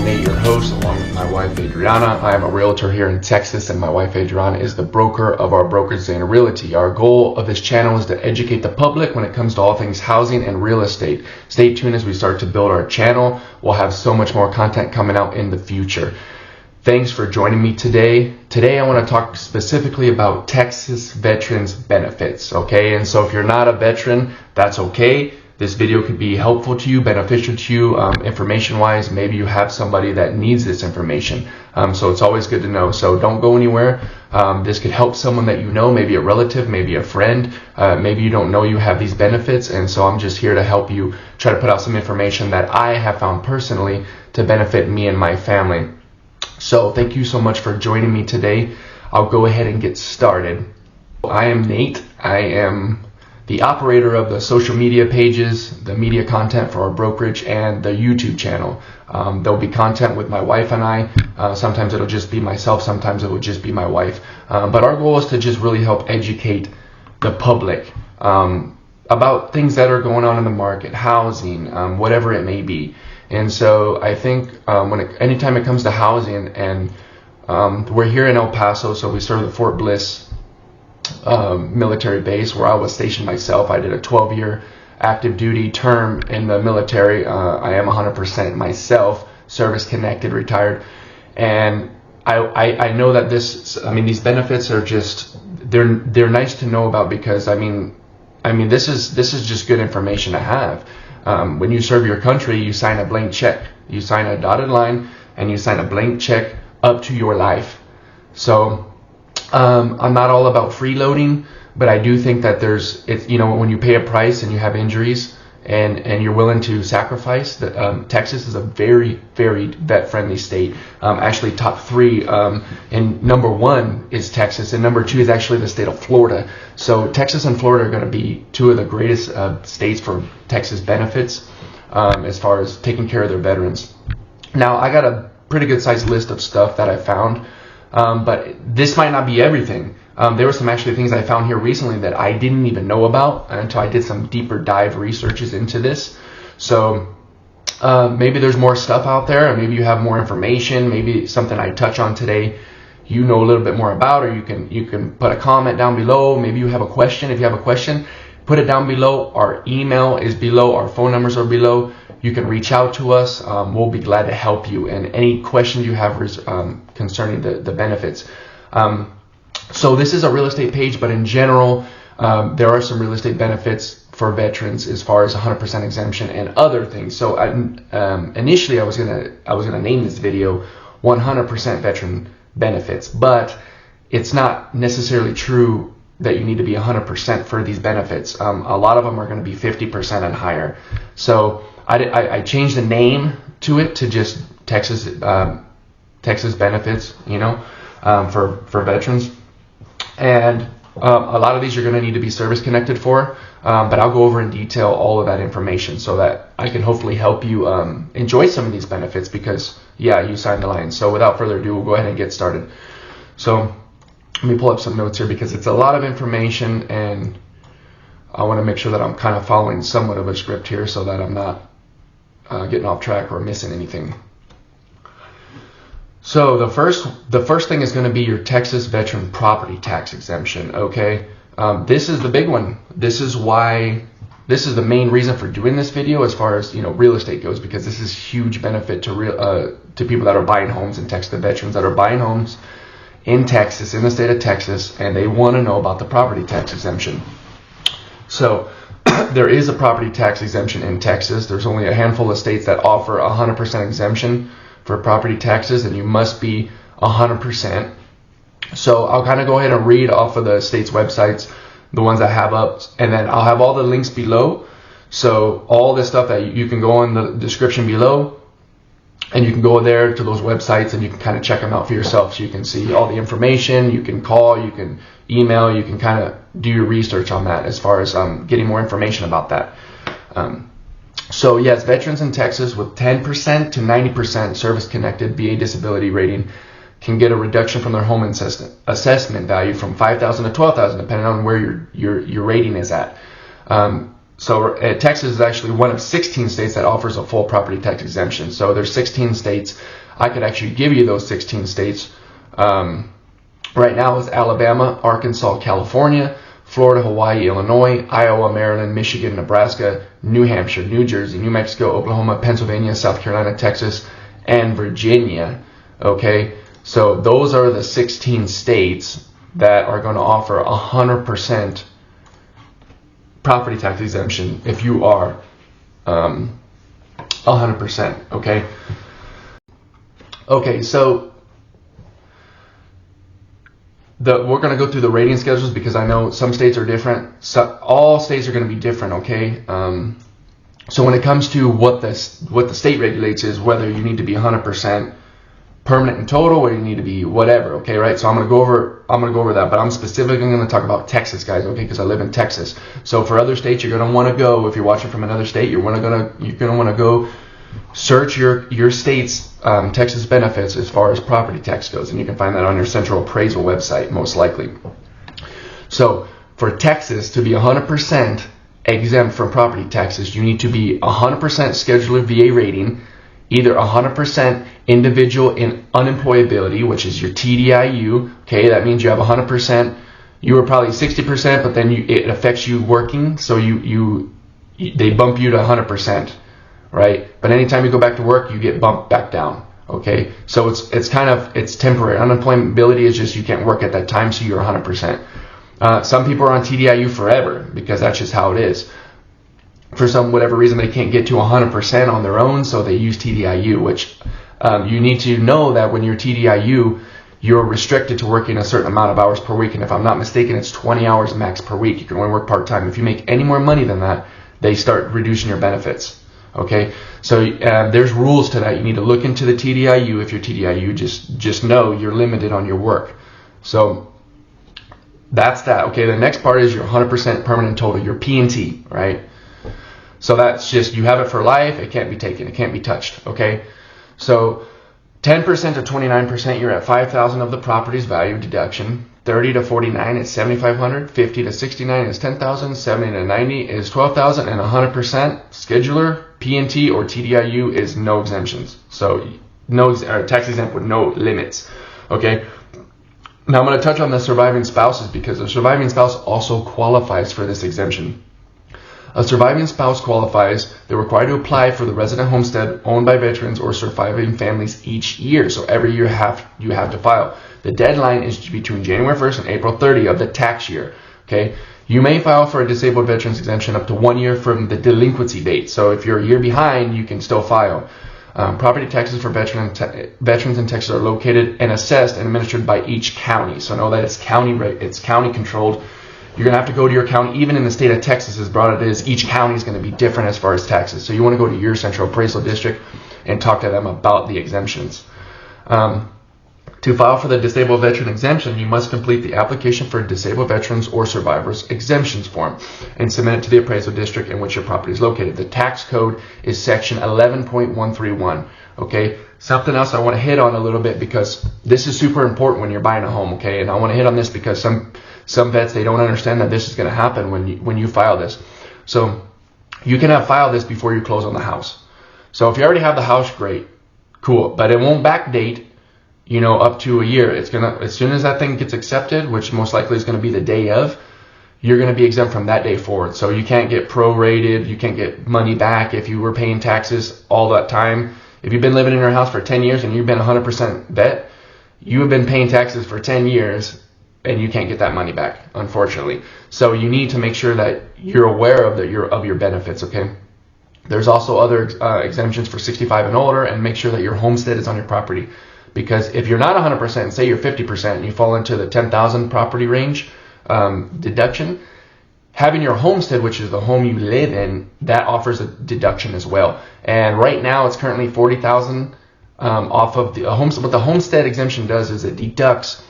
Nate, your host, along with my wife Adriana. I am a realtor here in Texas, and my wife Adriana is the broker of our brokerage Zana Realty. Our goal of this channel is to educate the public when it comes to all things housing and real estate. Stay tuned as we start to build our channel. We'll have so much more content coming out in the future. Thanks for joining me today. Today I want to talk specifically about Texas Veterans Benefits, okay? And so if you're not a veteran, that's okay. This video could be helpful to you, beneficial to you, information-wise. Maybe you have somebody that needs this information. So it's always good to know. So don't go anywhere. This could help someone that you know, maybe a relative, maybe a friend. Maybe you don't know you have these benefits. And so I'm just here to help you try to put out some information that I have found personally to benefit me and my family. So thank you so much for joining me today. I'll go ahead and get started. I am Nate. I am the operator of the social media pages, the media content for our brokerage, and the YouTube channel. There'll be content with my wife and I. Sometimes it'll just be myself, sometimes it will just be my wife. But our goal is to just really help educate the public about things that are going on in the market, housing, whatever it may be. And so I think anytime it comes to housing, and we're here in El Paso, so we serve the Fort Bliss military base where I was stationed myself. I did a 12-year active duty term in the military. I am 100% myself, service connected, retired, and I know that these benefits are just they're nice to know about, because I mean this is just good information to have. When you serve your country, you sign a blank check. You sign a dotted line and you sign a blank check up to your life. So I'm not all about freeloading, but I do think that when you pay a price and you have injuries and you're willing to sacrifice, Texas is a very, very vet-friendly state. Actually, top 3, and number 1 is Texas, and number 2 is actually the state of Florida. So Texas and Florida are going to be 2 of the greatest states for Texas benefits as far as taking care of their veterans. Now, I got a pretty good sized list of stuff that I found. But this might not be everything. There were some actually things I found here recently that I didn't even know about until I did some deeper dive researches into this. So maybe there's more stuff out there, or maybe you have more information, maybe something I touch on today you know a little bit more about, or you can put a comment down below. Maybe you have a question. If you have a question, put it down below. Our email is below, our phone numbers are below. You can reach out to us. We'll be glad to help you. And any questions you have concerning the benefits. So this is a real estate page, but in general, there are some real estate benefits for veterans as far as 100% exemption and other things. So initially, I was gonna name this video 100% veteran benefits, but it's not necessarily true that you need to be 100% for these benefits. A lot of them are going to be 50% and higher. So I changed the name to it to just Texas benefits, for veterans. And a lot of these you're going to need to be service connected for, but I'll go over in detail all of that information so that I can hopefully help you enjoy some of these benefits, because you signed the line. So without further ado, we'll go ahead and get started. So let me pull up some notes here, because it's a lot of information and I want to make sure that I'm kind of following somewhat of a script here so that I'm not getting off track or missing anything. So the first thing is going to be your Texas veteran property tax exemption. Okay, this is the big one. This is the main reason for doing this video as far as real estate goes, because this is huge benefit to people that are buying homes in Texas, the veterans that are buying homes in Texas, in the state of Texas, and they want to know about the property tax exemption. So there is a property tax exemption in Texas. There's only a handful of states that offer 100% exemption for property taxes, and you must be 100%. So I'll kind of go ahead and read off of the state's websites, the ones I have up, and then I'll have all the links below. So all this stuff that you can go in the description below, and you can go there to those websites and you can kind of check them out for yourself, so you can see all the information. You can call, you can email, you can kind of do your research on that as far as getting more information about that. So yes, veterans in Texas with 10% to 90% service-connected VA disability rating can get a reduction from their home assessment value from $5,000 to $12,000, depending on where your rating is at. So Texas is actually one of 16 states that offers a full property tax exemption. So there's 16 states. I could actually give you those 16 states. Right now it's Alabama, Arkansas, California, Florida, Hawaii, Illinois, Iowa, Maryland, Michigan, Nebraska, New Hampshire, New Jersey, New Mexico, Oklahoma, Pennsylvania, South Carolina, Texas, and Virginia. Okay, so those are the 16 states that are going to offer 100% property tax exemption if you are 100%. Okay. Okay, so we're going to go through the rating schedules because I know some states are different. So all states are going to be different. Okay. So when it comes to what the state regulates is whether you need to be 100% permanent and total, or you need to be whatever. Okay, right? So I'm gonna go over that, but I'm specifically going to talk about Texas, guys. Okay, because I live in Texas. So for other states, you're going to want to go. If you're watching from another state, you're going to want to go search your state's Texas benefits as far as property tax goes, and you can find that on your central appraisal website most likely. So for Texas to be 100% exempt from property taxes, you need to be 100% scheduler VA rating, either 100% individual in unemployability, which is your TDIU. Okay, that means you have 100%. You were probably 60%, but then it affects you working, so they bump you to 100%, right? But anytime you go back to work, you get bumped back down. Okay, so it's temporary. Unemployability is just you can't work at that time, so you're 100%. Some people are on TDIU forever because that's just how it is. For whatever reason, they can't get to 100% on their own, so they use TDIU, which you need to know that when you're TDIU, you're restricted to working a certain amount of hours per week. And if I'm not mistaken, it's 20 hours max per week. You can only work part-time. If you make any more money than that, they start reducing your benefits. Okay, so there's rules to that. You need to look into the TDIU. If you're TDIU, just know you're limited on your work. So that's that. Okay, the next part is your 100% permanent total, your P&T, right? So that's just, you have it for life. It can't be taken. It can't be touched. Okay, so 10% to 29%, you're at 5,000 of the property's value deduction. 30 to 49 is 7,500. 50 to 69 is 10,000. 70 to 90 is 12,000, and 100% scheduler P&T or TDIU is no exemptions. So no tax exempt with no limits. Okay. Now I'm going to touch on the surviving spouses because the surviving spouse also qualifies for this exemption. A surviving spouse qualifies. They're required to apply for the resident homestead owned by veterans or surviving families each year. So every year you have to file. The deadline is between January 1st and April 30 of the tax year. Okay. You may file for a disabled veterans exemption up to 1 year from the delinquency date. So if you're a year behind, you can still file. Property taxes for veterans in Texas are located and assessed and administered by each county. So know that it's county controlled. You're going to have to go to your county, even in the state of Texas, as broad it is, each county is going to be different as far as taxes. So you want to go to your central appraisal district and talk to them about the exemptions. To file for the disabled veteran exemption, you must complete the application for disabled veterans or survivors exemptions form and submit it to the appraisal district in which your property is located. The tax code is section 11.131. Okay, something else I want to hit on a little bit because this is super important when you're buying a home. Okay, and I want to hit on this because some vets, they don't understand that this is going to happen when you file this. So you cannot file this before you close on the house. So if you already have the house, great, cool, but it won't backdate, up to a year. It's gonna, as soon as that thing gets accepted, which most likely is going to be the day of, you're going to be exempt from that day forward. So you can't get prorated, you can't get money back if you were paying taxes all that time. If you've been living in your house for 10 years and you've been 100% vet, you have been paying taxes for 10 years and you can't get that money back, unfortunately. So you need to make sure that you're aware of your benefits, okay? There's also other exemptions for 65 and older, and make sure that your homestead is on your property. Because if you're not 100%, and say you're 50% and you fall into the 10,000 property range deduction, having your homestead, which is the home you live in, that offers a deduction as well. And right now it's currently 40,000 off of the homestead. What the homestead exemption does is it deducts.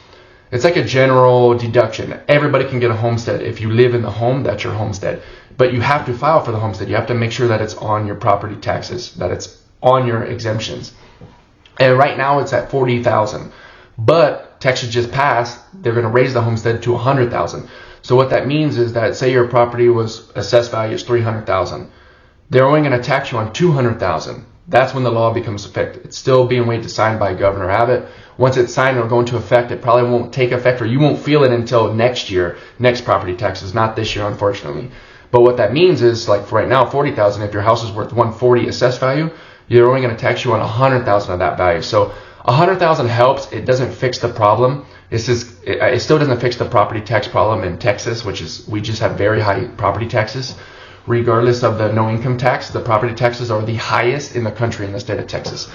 It's like a general deduction. Everybody can get a homestead. If you live in the home, that's your homestead. But you have to file for the homestead. You have to make sure that it's on your property taxes, that it's on your exemptions. And right now it's at 40,000. But Texas just passed, they're going to raise the homestead to $100,000. So what that means is that, say your property was assessed value is $300,000, they're only going to tax you on $200,000. That's when the law becomes effective. It's still being waited to sign by Governor Abbott. Once it's signed, it'll go into effect. It probably won't take effect, or you won't feel it until next year, next property taxes, not this year, unfortunately. But what that means is, like for right now, $40,000. If your house is worth $140 assessed value, you're only going to tax you on $100,000 of that value. So $100,000 helps. It doesn't fix the problem. It still doesn't fix the property tax problem in Texas, which is we just have very high property taxes. Regardless of the no income tax, the property taxes are the highest in the country in the state of Texas.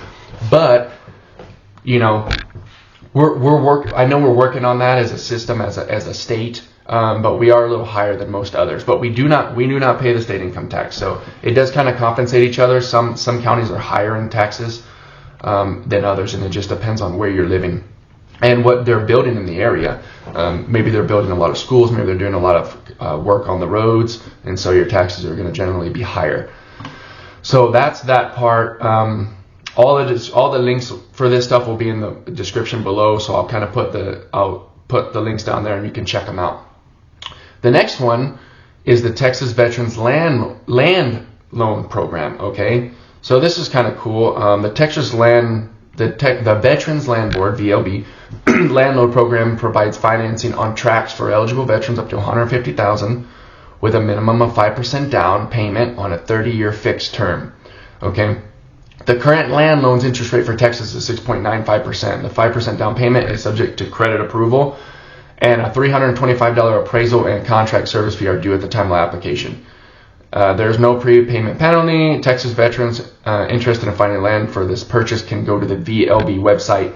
But you know, I know we're working on that as a system, as a state, but we are a little higher than most others. But we do not pay the state income tax, so it does kind of compensate each other. Some counties are higher in taxes than others, and it just depends on where you're living and what they're building in the area. Maybe they're building a lot of schools, maybe they're doing a lot of work on the roads, and so your taxes are going to generally be higher. So that's that part. All the links for this stuff will be in the description below, so I'll kind of put the links down there and you can check them out. The next one is the Texas Veterans Land Loan Program. Okay, so this is kind of cool. The Texas the Veterans Land Board, VLB, Land Loan Program provides financing on tracts for eligible veterans up to $150,000 with a minimum of 5% down payment on a 30-year fixed term. Okay. The current land loans interest rate for Texas is 6.95%. The 5% down payment is subject to credit approval, and a $325 appraisal and contract service fee are due at the time of application. There's no prepayment penalty. Texas veterans interested in finding land for this purchase can go to the VLB website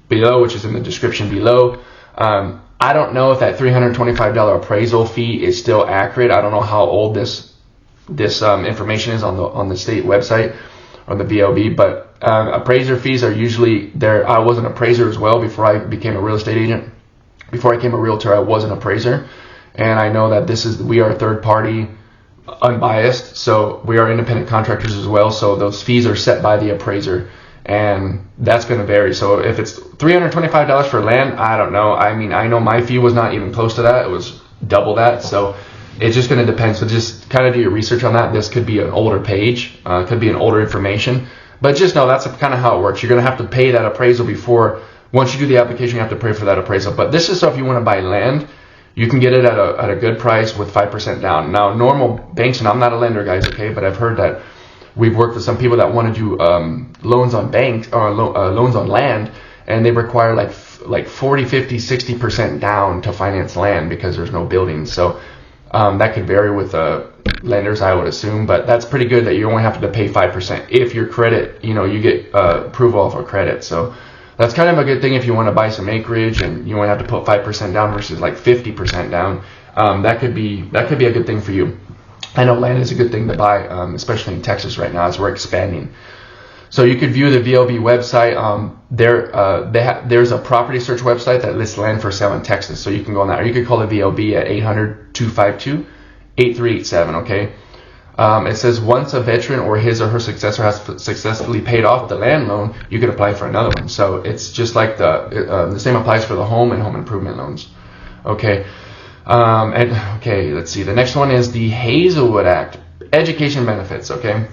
below, which is in the description below. I don't know if that $325 appraisal fee is still accurate. I don't know how old this information is on the state website or the VLB, but appraiser fees are usually there. I was an appraiser as well before I became a real estate agent. Before I became a realtor, I was an appraiser, and I know that we are a third party, unbiased, so we are independent contractors as well, so those fees are set by the appraiser, and that's going to vary. So if it's $325 for land, I don't know. I mean, I know my fee was not even close to that. It was double that, so it's just going to depend. So just kind of do your research on that. This could be an older page, could be an older information, but just know that's kind of how it works. You're going to have to pay that appraisal once you do the application, you have to pay for that appraisal. But this is so if you want to buy land, you can get it at a good price with 5% down. Now, normal banks, and I'm not a lender, guys, okay, but I've heard that we've worked with some people that want to do loans on banks or loans on land, and they require like 40, 50, 60% down to finance land because there's no buildings. So that could vary with lenders, I would assume, but that's pretty good that you only have to pay 5% if your credit, you get approval for credit. So that's kind of a good thing if you want to buy some acreage and you only have to put 5% down versus like 50% down. That could be a good thing for you. I know land is a good thing to buy, especially in Texas right now as we're expanding. So you could view the VLB website. There's a property search website that lists land for sale in Texas, so you can go on that, or you could call the VLB at 800-252-8387. Okay. It says once a veteran or his or her successor has successfully paid off the land loan, you can apply for another one. So it's just like the same applies for the home and home improvement loans. Okay. Let's see. The next one is the Hazelwood Act, education benefits. Okay.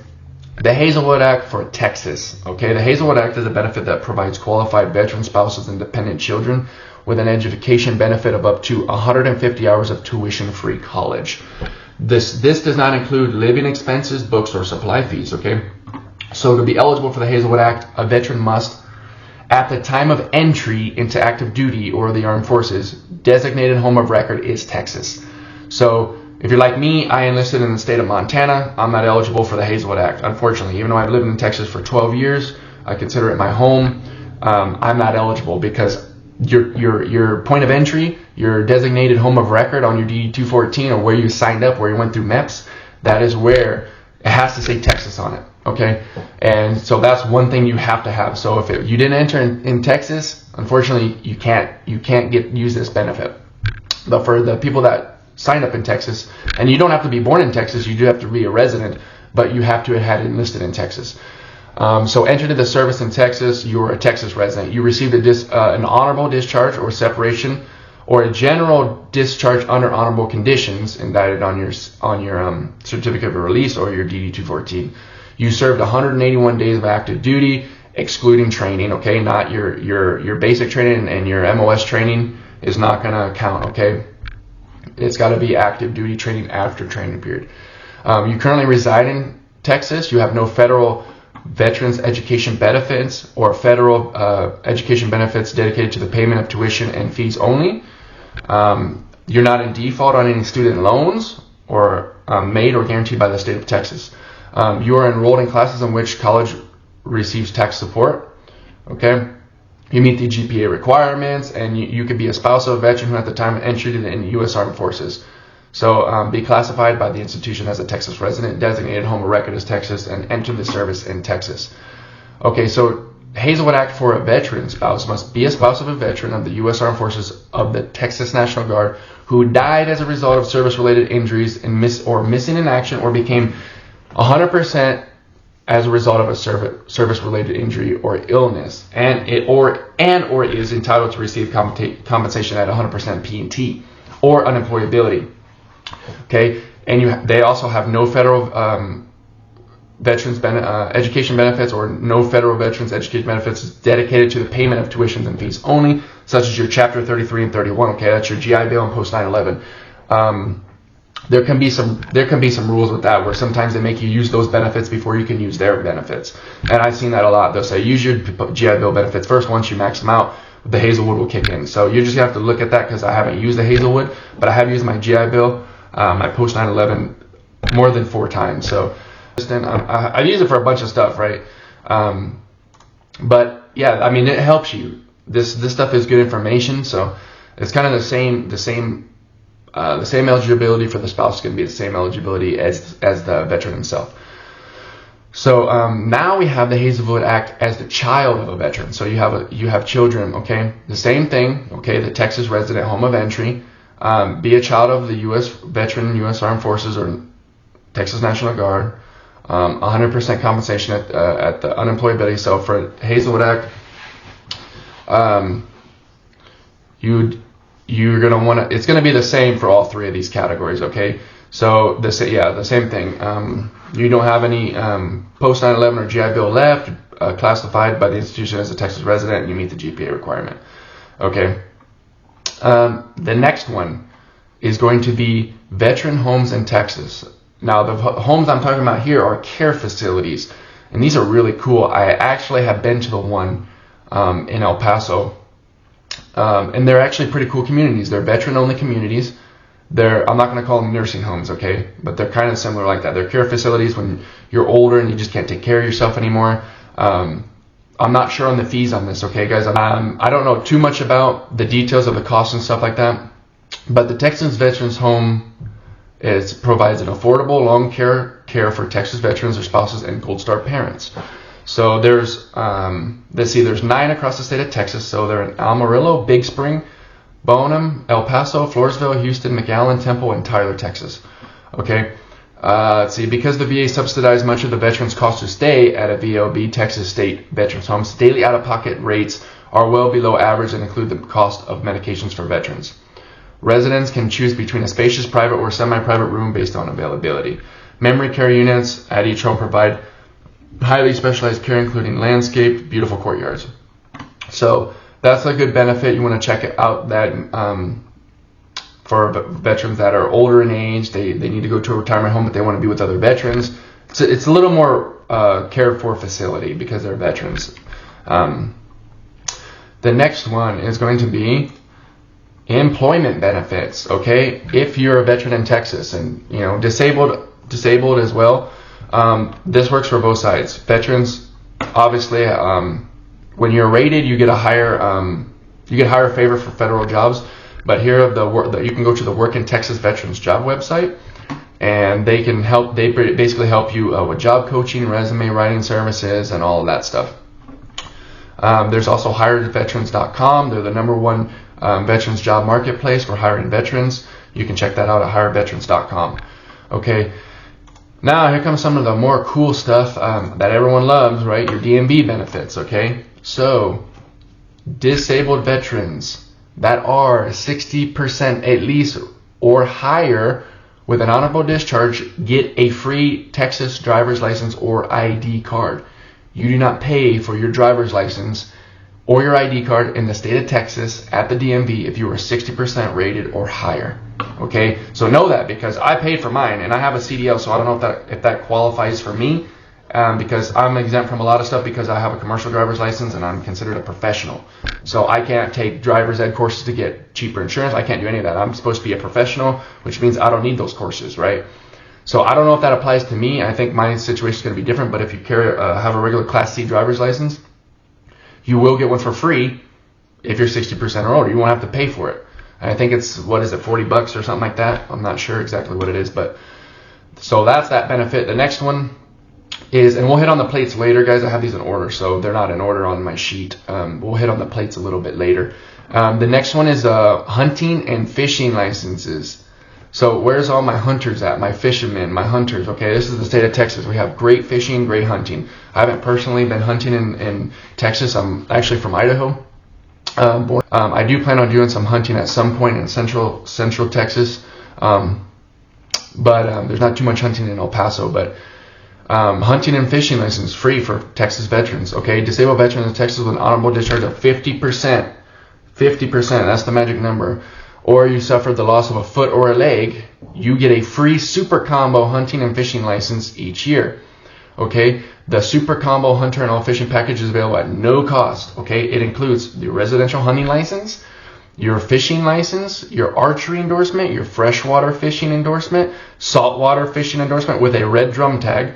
The Hazelwood Act for Texas. Okay. The Hazelwood Act is a benefit that provides qualified veteran spouses and dependent children with an education benefit of up to 150 hours of tuition-free college. This does not include living expenses, books, or supply fees, okay? So to be eligible for the Hazelwood Act, a veteran must, at the time of entry into active duty or the armed forces, designated home of record is Texas. So if you're like me, I enlisted in the state of Montana. I'm not eligible for the Hazelwood Act, unfortunately. Even though I've lived in Texas for 12 years, I consider it my home. I'm not eligible because your point of entry, your designated home of record on your DD-214 or where you signed up, where you went through MEPS, that is where it has to say Texas on it, okay? And so that's one thing you have to have. So if you didn't enter in Texas, unfortunately, you can't use this benefit. But for the people that signed up in Texas, and you don't have to be born in Texas, you do have to be a resident, but you have to have had enlisted in Texas. So entered into the service in Texas, you're a Texas resident. You received an honorable discharge or separation, or a general discharge under honorable conditions indicted on your certificate of release or your DD-214. You served 181 days of active duty, excluding training. Okay, not your basic training and your MOS training is not going to count. Okay, it's got to be active duty training after training period. You currently reside in Texas. You have no federal veterans education benefits or federal education benefits dedicated to the payment of tuition and fees only. You're not in default on any student loans or made or guaranteed by the state of Texas. You are enrolled in classes in which college receives tax support. Okay, you meet the GPA requirements, and you could be a spouse of a veteran who at the time entered in the U.S. Armed Forces. So be classified by the institution as a Texas resident, designated home of record as Texas, and enter the service in Texas. Okay, so Hazelwood Act for a veteran spouse must be a spouse of a veteran of the U.S. Armed Forces of the Texas National Guard who died as a result of service-related injuries and missing in action, or became 100% as a result of a service-related injury or illness, and is entitled to receive compensation at 100% P&T or unemployability. Okay, and they also have no federal veterans education benefits or no federal veterans education benefits dedicated to the payment of tuitions and fees only, such as your Chapter 33 and 31. Okay, that's your GI Bill and post 9/11. There can be some rules with that, where sometimes they make you use those benefits before you can use their benefits, and I've seen that a lot. They'll say use your GI Bill benefits first. Once you max them out, the Hazelwood will kick in. So you just have to look at that, because I haven't used the Hazelwood, but I have used my GI Bill, my post 9/11 more than 4 times. So I've used it for a bunch of stuff, right? But yeah, I mean, it helps you. This stuff is good information, so it's kind of the same eligibility for the spouse is going to be the same eligibility as the veteran himself. So now we have the Hazelwood Act as the child of a veteran. So you have children. Okay, the same thing. Okay, the Texas resident home of entry. Be a child of the U.S. veteran, U.S. Armed Forces, or Texas National Guard. 100% compensation at the unemployability. So for Hazelwood Act, you're gonna want to. It's gonna be the same for all 3 of these categories. Okay, so the same thing. You don't have any post 9/11 or GI Bill left. Classified by the institution as a Texas resident, and you meet the GPA requirement. Okay. The next one is going to be veteran homes in Texas. Now, the homes I'm talking about here are care facilities, and these are really cool. I actually have been to the one in El Paso, and they're actually pretty cool communities. They're veteran-only communities. I'm not going to call them nursing homes, okay? But they're kind of similar like that. They're care facilities when you're older and you just can't take care of yourself anymore. I'm not sure on the fees on this, okay, guys? I don't know too much about the details of the costs and stuff like that, but the Texas Veterans Home provides an affordable long care for Texas veterans, their spouses, and Gold Star parents. So there's 9 across the state of Texas. So they're in Amarillo, Big Spring, Bonham, El Paso, Floresville, Houston, McAllen, Temple, and Tyler, Texas. Okay. Let's see, because the VA subsidized much of the veterans' cost to stay at a VOB, Texas State Veterans Homes, daily out-of-pocket rates are well below average and include the cost of medications for veterans. Residents can choose between a spacious private or semi-private room based on availability. Memory care units at each home provide highly specialized care, including landscaped, beautiful courtyards. So that's a good benefit. You want to check out that for veterans that are older in age. They need to go to a retirement home, but they want to be with other veterans. It's a little more cared for facility because they're veterans. The next one is going to be employment benefits. Okay, if you're a veteran in Texas and disabled as well, this works for both sides. Veterans, obviously, when you're rated, you get a higher favor for federal jobs. But here, you can go to the Work in Texas Veterans Job website, and they can help. They basically help you with job coaching, resume writing services, and all of that stuff. There's also HiredVeterans.com. They're the #1 veterans job marketplace for hiring veterans. You can check that out at HiredVeterans.com. Okay. Now, here comes some of the more cool stuff that everyone loves, right? Your DMV benefits, okay? So, disabled veterans that are 60% at least or higher with an honorable discharge get a free Texas driver's license or ID card. You do not pay for your driver's license or your ID card in the state of Texas at the DMV if you are 60% rated or higher. Okay, so know that, because I paid for mine and I have a CDL, so I don't know if that qualifies for me, because I'm exempt from a lot of stuff because I have a commercial driver's license and I'm considered a professional. So I can't take driver's ed courses to get cheaper insurance. I can't do any of that. I'm supposed to be a professional, which means I don't need those courses, right? So I don't know if that applies to me. I think my situation is going to be different, but if you have a regular Class C driver's license, you will get one for free if you're 60% or older. You won't have to pay for it. And I think it's, $40 or something like that? I'm not sure exactly what it is, but so that's that benefit. The next one is, and we'll hit on the plates later, guys. I have these in order, so they're not in order on my sheet. We'll hit on the plates a little bit later. The next one is hunting and fishing licenses. So where's all my hunters at? My fishermen, my hunters. Okay, this is the state of Texas. We have great fishing, great hunting. I haven't personally been hunting in Texas. I'm actually from Idaho. I do plan on doing some hunting at some point in central Texas, but there's not too much hunting in El Paso. But hunting and fishing license free for Texas veterans. Okay, disabled veterans in Texas with an honorable discharge of 50%. 50%. That's the magic number. Or you suffered the loss of a foot or a leg, you get a free super combo hunting and fishing license each year. Okay, the super combo hunter and all fishing package is available at no cost. Okay, it includes the residential hunting license, your fishing license, your archery endorsement, your freshwater fishing endorsement, saltwater fishing endorsement with a red drum tag,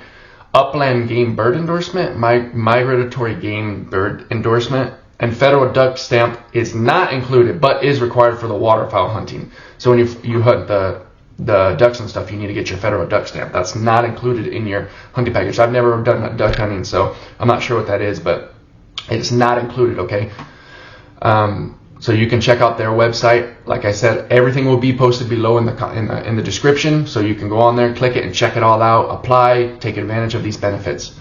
upland game bird endorsement, migratory game bird endorsement, and federal duck stamp is not included but is required for the waterfowl hunting. So when you hunt the ducks and stuff, you need to get your federal duck stamp. That's not included in your hunting package. I've never done duck hunting, so I'm not sure what that is, but it's not included, okay? So you can check out their website. Like I said, everything will be posted below in the description, so you can go on there, click it, and check it all out, apply, take advantage of these benefits.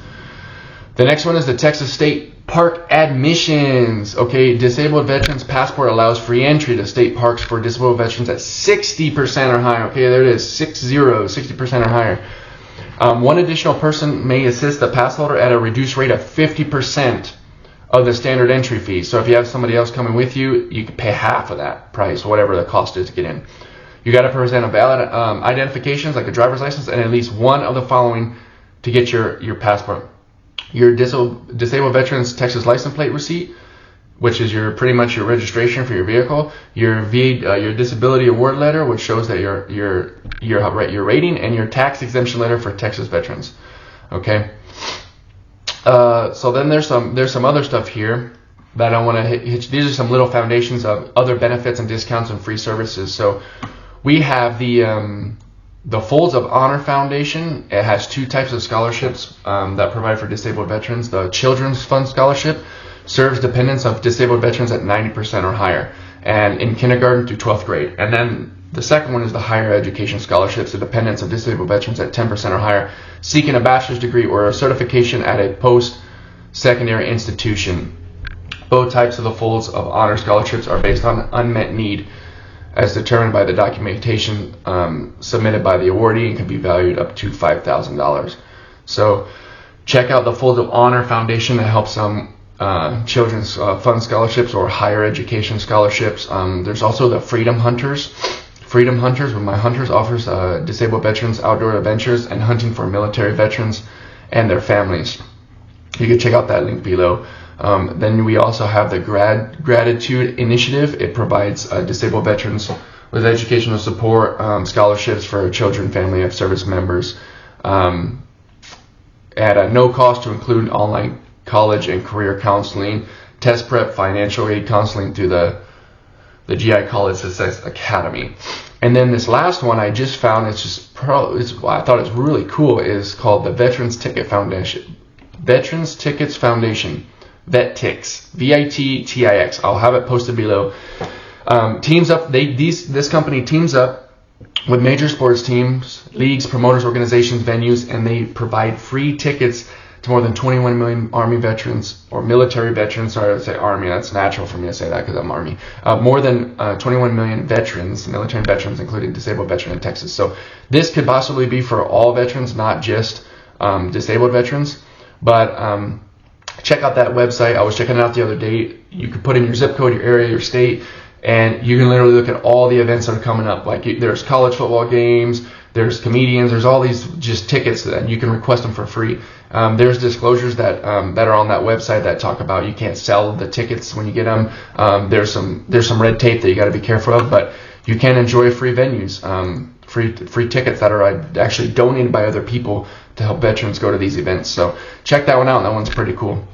The next one is the Texas State Park admissions. Okay, disabled veterans passport allows free entry to state parks for disabled veterans at 60% or higher. Okay, there it is, 60% or higher. One additional person may assist the pass holder at a reduced rate of 50% of the standard entry fee. So if you have somebody else coming with you, you can pay half of that price, whatever the cost is to get in. You got to present a valid identifications like a driver's license and at least one of the following to get your passport. Your disabled veterans Texas license plate receipt, which is pretty much your registration for your vehicle, your disability award letter, which shows that your rating, and your tax exemption letter for Texas veterans. Okay. So then there's some other stuff here that I want to hit. These are some little foundations of other benefits and discounts and free services. So we have the Folds of Honor Foundation. It has two types of scholarships that provide for disabled veterans. The Children's Fund Scholarship serves dependents of disabled veterans at 90% or higher, and in kindergarten through 12th grade. And then the second one is the Higher Education Scholarships to dependents of disabled veterans at 10% or higher, seeking a bachelor's degree or a certification at a post-secondary institution. Both types of the Folds of Honor Scholarships are based on unmet need as determined by the documentation submitted by the awardee and can be valued up to $5,000. So check out the Folds of Honor Foundation that helps children's fund scholarships or higher education scholarships. There's also the Freedom Hunters. Freedom Hunters, with My Hunters, offers disabled veterans outdoor adventures and hunting for military veterans and their families. You can check out that link below. Then we also have the Gratitude Initiative. It provides disabled veterans with educational support, scholarships for children, family of service members, at no cost, to include online college and career counseling, test prep, financial aid counseling through the GI College Success Academy. And then this last one I just found, I thought it's really cool, is called the Veterans Tickets Foundation. VetTix, VITTIX. I'll have it posted below. Teams up. This company teams up with major sports teams, leagues, promoters, organizations, venues, and they provide free tickets to more than 21 million Army veterans or military veterans. Sorry, I would say Army. That's natural for me to say that because I'm Army. More than 21 million veterans, military veterans, including disabled veterans in Texas. So this could possibly be for all veterans, not just disabled veterans. But check out that website. I was checking it out the other day. You could put in your zip code, your area, your state, and you can literally look at all the events that are coming up. Like there's college football games, there's comedians, there's all these just tickets that you can request them for free. There's disclosures that are on that website that talk about you can't sell the tickets when you get them. There's some red tape that you got to be careful of, but you can enjoy free venues, free tickets that are actually donated by other people to help veterans go to these events. So check that one out. That one's pretty cool.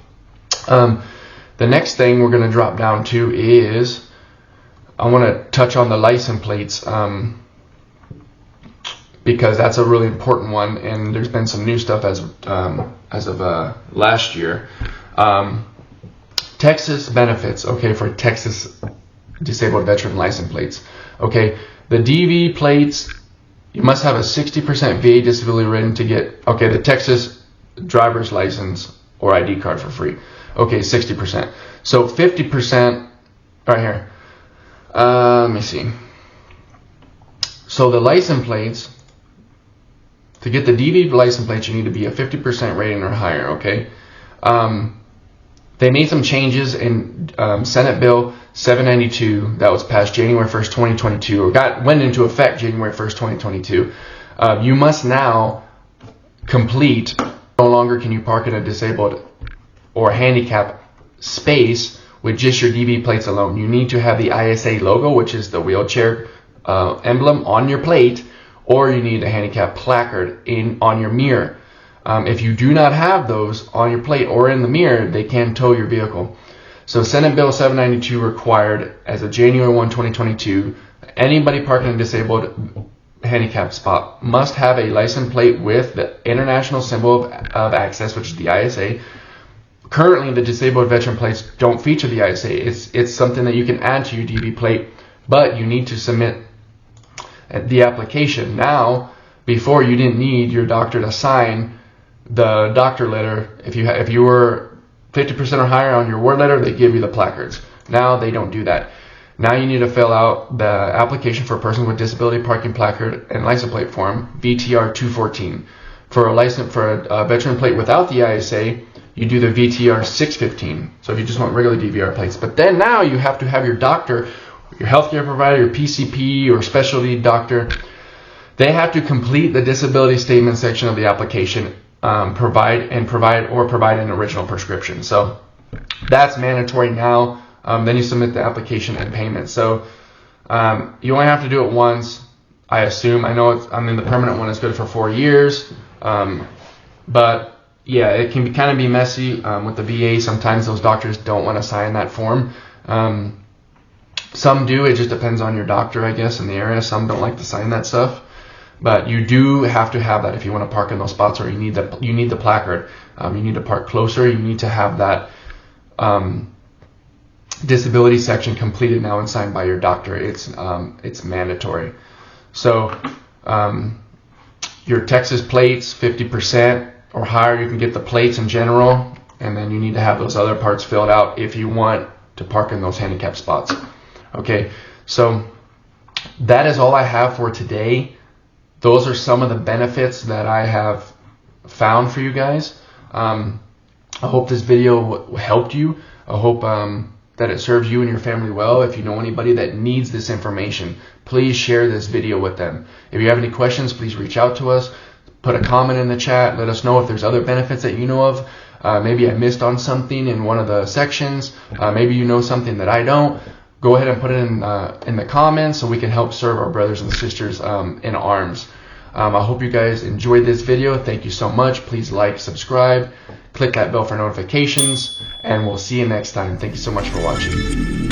The next thing we're going to drop down to is I want to touch on the license plates. Because that's a really important one, and there's been some new stuff as of last year. Texas benefits, okay, for Texas disabled veteran license plates. Okay, the DV plates, you must have a 60% VA disability rating to get, okay, the Texas driver's license or ID card for free. Okay, 60%. So 50% right here. Let me see. So the license plates, to get the DV license plates, you need to be a 50% rating or higher, okay? They made some changes in Senate Bill 792 that was passed January 1st, 2022, or went into effect January 1st, 2022. You must now complete, no longer can you park in a disabled or handicapped space with just your DV plates alone. You need to have the ISA logo, which is the wheelchair emblem, on your plate, or you need a handicap placard on your mirror. If you do not have those on your plate or in the mirror, they can tow your vehicle. So Senate Bill 792 required, as of January 1, 2022, anybody parking a disabled handicap spot must have a license plate with the international symbol of access, which is the ISA. Currently, the disabled veteran plates don't feature the ISA. It's something that you can add to your DV plate, but you need to submit the application. Now, before you didn't need your doctor to sign the doctor letter. If you were 50% or higher on your word letter, they give you the placards. Now they don't do that. Now you need to fill out the application for a person with disability parking placard and license plate form, VTR 214. For a veteran plate without the ISA, you do the VTR 615. So if you just want regular DVR plates. But then now you have to have your doctor, your healthcare provider, your PCP or specialty doctor, they have to complete the disability statement section of the application, provide an original prescription. So that's mandatory now. Then you submit the application and payment. So you only have to do it once, I assume. The permanent one is good for 4 years. But yeah, it can kind of be messy with the VA. Sometimes those doctors don't want to sign that form. Some do. It just depends on your doctor, I guess, in the area. Some don't like to sign that stuff. But you do have to have that if you want to park in those spots, or you need the placard. You need to park closer. You need to have that disability section completed now and signed by your doctor. It's mandatory. So your Texas plates, 50% or higher, you can get the plates in general, and then you need to have those other parts filled out if you want to park in those handicapped spots. Okay, so that is all I have for today. Those are some of the benefits that I have found for you guys. I hope this video helped you. I hope that it serves you and your family well. If you know anybody that needs this information, please share this video with them. If you have any questions, please reach out to us. Put a comment in the chat. Let us know if there's other benefits that you know of. Maybe I missed on something in one of the sections. Maybe you know something that I don't. Go ahead and put it in the comments so we can help serve our brothers and sisters in arms. I hope you guys enjoyed this video. Thank you so much. Please like, subscribe, click that bell for notifications, and we'll see you next time. Thank you so much for watching.